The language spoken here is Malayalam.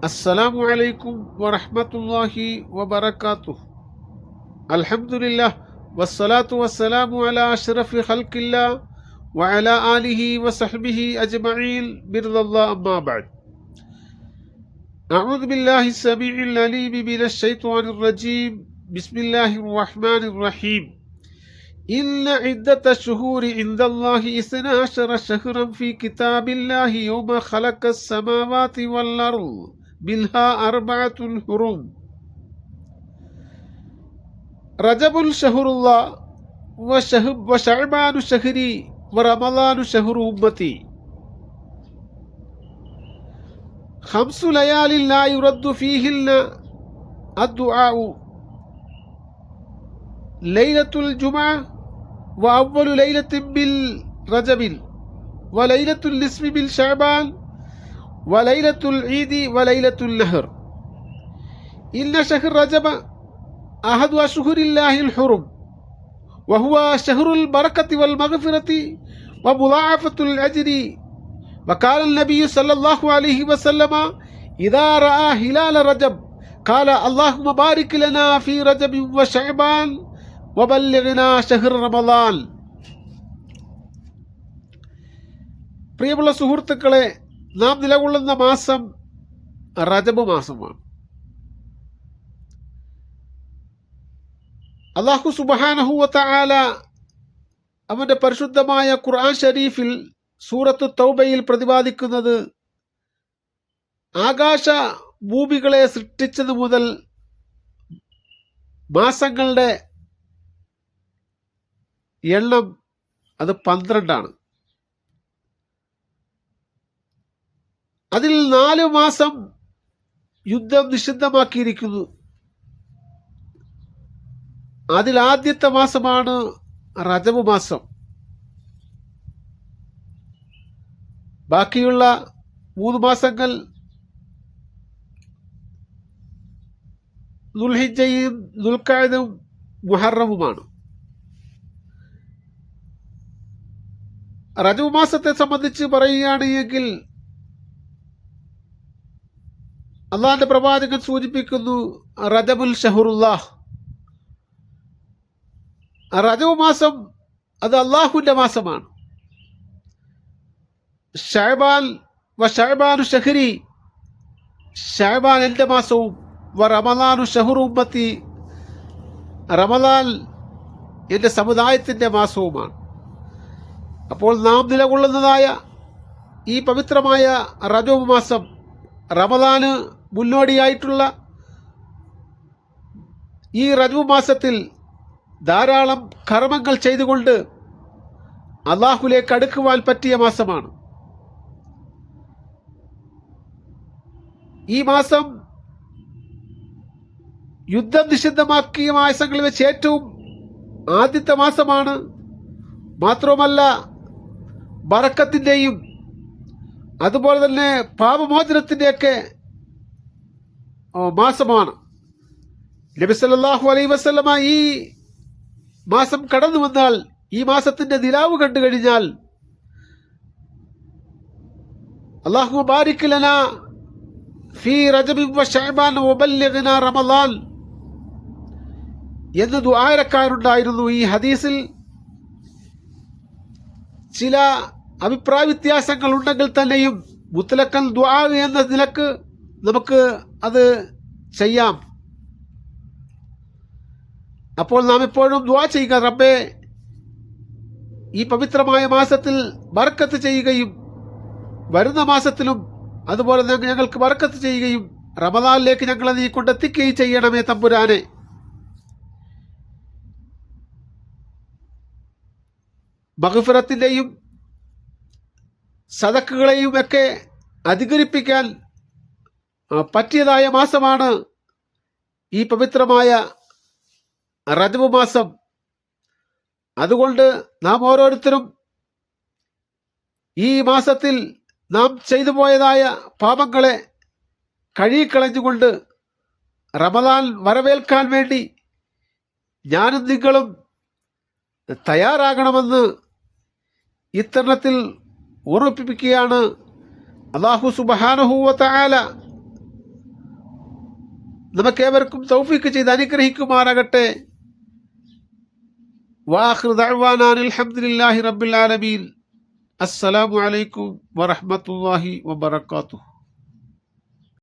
അസ്സലാമു അലൈക്കും വറഹ്മത്തുള്ളാഹി വബറകാതുഹു. അൽഹംദുലില്ലാഹ് വസ്സലാത്തു വസ്സലാമു അലാ അഷ്റഫി ഖൽഖില്ലാഹ് വഅലാ ആലിഹി വസഹ്ബിഹി അജ്മഈൻ ബിർളല്ലാഹി അമ്മാ ബഅദ്. അഊദു ബില്ലാഹി സമീഇൽ അലീം മിനശ് ശൈത്വാനിർ റജീം. ബിസ്മില്ലാഹിർ റഹ്മാനിർ റഹീം. ഇന്ന ഇദ്ദത്തശ് ശുഹൂരി ഇൻദല്ലാഹി ഇസ്നാഅശറ ശഹ്റൻ ഫീ കിതാബില്ലാഹി യൗമ ഖലഖസ് സമാവാതി വൽ അർദ് മിൻഹാ അർബഅത്തുൽ ഹുറും. റജബുൽ ശഹ്റുല്ലാഹ് വശഅബാനു ശഹ്രി വറമളാനു ശഹ്റു ഉമ്മത്തി. ഖംസു ലയാലിൻ ലാ യുറദ്ദു ഫീഹിന്ന അദ്ദുആഉ. ലൈലത്തുൽ ജുമുഅ വഅവ്വലു ലൈലത്തിൻ ബിൽ റജബിൽ വലൈലത്തുൽ നിസ്ഫി ബിൽ ശഅബാൻ വലൈലത്തുൽ ഈദി വലൈലത്തുൽ നഹർ. ഇന്ന ശഹ്റ റജബ അഹദു അശ്ഹുരില്ലാഹിൽ ഹുറും വഹുവ ശഹ്റുൽ ബറകത്തി വൽ മഗ്ഫിറത്തി വമുളാഅഫത്തുൽ അജ്രി. വഖാല നബിയ്യു സല്ലല്ലാഹു അലൈഹി വസല്ലമ ഇദാ റഅ ഹിലാല റജബ് ഖാല അല്ലാഹുമ്മ ബാരിക് ലനാ ഫീ റജബിൻ വശഅബാൻ വബല്ലിഗ്നാ ശഹ്റ റമളാൻ. പ്രിയമുള്ള സുഹൃത്തുക്കളെ, നാം നിലകൊള്ളുന്ന മാസം റജബ് മാസമാണ്. അല്ലാഹു സുബ്ഹാനഹു വ തആല അവന്റെ പരിശുദ്ധമായ ഖുർആൻ ഷരീഫിൽ സൂറത്തു തൗബയിൽ പ്രതിപാദിക്കുന്നത് ആകാശ ഭൂമികളെ സൃഷ്ടിച്ചത് മുതൽ മാസങ്ങളുടെ എണ്ണം അത് 12. അതിൽ 4 മാസം യുദ്ധം നിഷിദ്ധമാക്കിയിരിക്കുന്നു. അതിൽ ആദ്യത്തെ മാസമാണ് റജബ് മാസം. ബാക്കിയുള്ള 3 മാസങ്ങൾ ദുൽഹിജ്ജയും ദുൽഖഅദും മുഹറമുമാണ്. റജബ് മാസത്തെ സംബന്ധിച്ച് പറയുകയാണ് എങ്കിൽ അള്ളാഹുവിന്റെ പ്രവാചകൻ സൂചിപ്പിക്കുന്നു റജബുൽ ഷഹ്റുല്ലാഹ്. റജബ് മാസം അത് അള്ളാഹുവിന്റെ മാസമാണ്. ശഅബാൻ വശഅബാനു ശഹ്രി, ശഅബാൻ എൻ്റെ മാസവും റമളാനു ശഹ്റു ഉമ്മത്തി, റമളാൻ എൻ്റെ സമുദായത്തിൻ്റെ മാസവുമാണ്. അപ്പോൾ നാം നിലകൊള്ളുന്നതായ ഈ പവിത്രമായ റജബ് മാസം, റമളാന് മുന്നോടിയായിട്ടുള്ള ഈ റജബ് മാസത്തിൽ ധാരാളം കർമ്മങ്ങൾ ചെയ്തുകൊണ്ട് അള്ളാഹുലേക്ക് അടുക്കുവാൻ പറ്റിയ മാസമാണ്. ഈ മാസം യുദ്ധം നിഷിദ്ധമാക്കിയ മാസങ്ങളിൽ വെച്ച് ഏറ്റവും ആദ്യത്തെ മാസമാണ്. മാത്രവുമല്ല ബറക്കത്തിൻ്റെയും അതുപോലെ തന്നെ പാപമോചനത്തിൻ്റെയൊക്കെ മാസമാണ്. നബി സല്ലല്ലാഹു അലൈഹി വസല്ലമ ഈ മാസം കടന്നു വന്നാൽ, ഈ മാസത്തിന്റെ നിലാവ് കണ്ടു കഴിഞ്ഞാൽ അല്ലാഹുമ്മ ബാരിക് ലനാ ഫീ റജബിൻ വശഅബാൻ വബല്ലിഗ്നാ റമളാൻ എന്ന് ദുആരക്കാരുണ്ടായിരുന്നു. ഈ ഹദീസിൽ ചില അഭിപ്രായ വ്യത്യാസങ്ങൾ ഉണ്ടെങ്കിൽ തന്നെയും മുത്തലക്കൽ ദുആ എന്ന നിലക്ക് നമുക്ക് അത് ചെയ്യാം. അപ്പോൾ നാം എപ്പോഴും ദുആ ചെയ്യുക, റബ്ബേ ഈ പവിത്രമായ മാസത്തിൽ ബർക്കത്ത് ചെയ്യുകയും വരുന്ന മാസത്തിലും അതുപോലെ തന്നെ ഞങ്ങൾക്ക് ബർക്കത്ത് ചെയ്യുകയും റമളാനിലേക്ക് ഞങ്ങളെ നീ കൊണ്ടെത്തിക്കുകയും ചെയ്യണമേ തമ്പുരാനെ. മഗ്ഫിറത്തിൻ്റെയും സദഖകളെയും ഒക്കെ അധികരിപ്പിക്കാൻ പറ്റിയതായ മാസമാണ് ഈ പവിത്രമായ റജബ് മാസം. അതുകൊണ്ട് നാം ഓരോരുത്തരും ഈ മാസത്തിൽ നാം ചെയ്തു പോയതായ പാപങ്ങളെ കഴുകിക്കളഞ്ഞുകൊണ്ട് റമളാൻ വരവേൽക്കാൻ വേണ്ടി ഞാനും നിങ്ങളും തയ്യാറാകണമെന്ന് ഇത്തരണത്തിൽ ഓർമ്മിപ്പിക്കുകയാണ് അല്ലാഹു സുബ്ഹാനഹു വ തആല നമുക്കേവർക്കും തൗഫീക്ക് ചെയ്ത് അനുഗ്രഹിക്കുമാറാകട്ടെ. വാഖിറു ദഅ്വാനാ അൽഹംദുലില്ലാഹി റബ്ബിൽ ആലമീൻ. അസ്സലാമു അലൈക്കും വറഹ്മത്തുള്ളാഹി വബറകാതുഹു.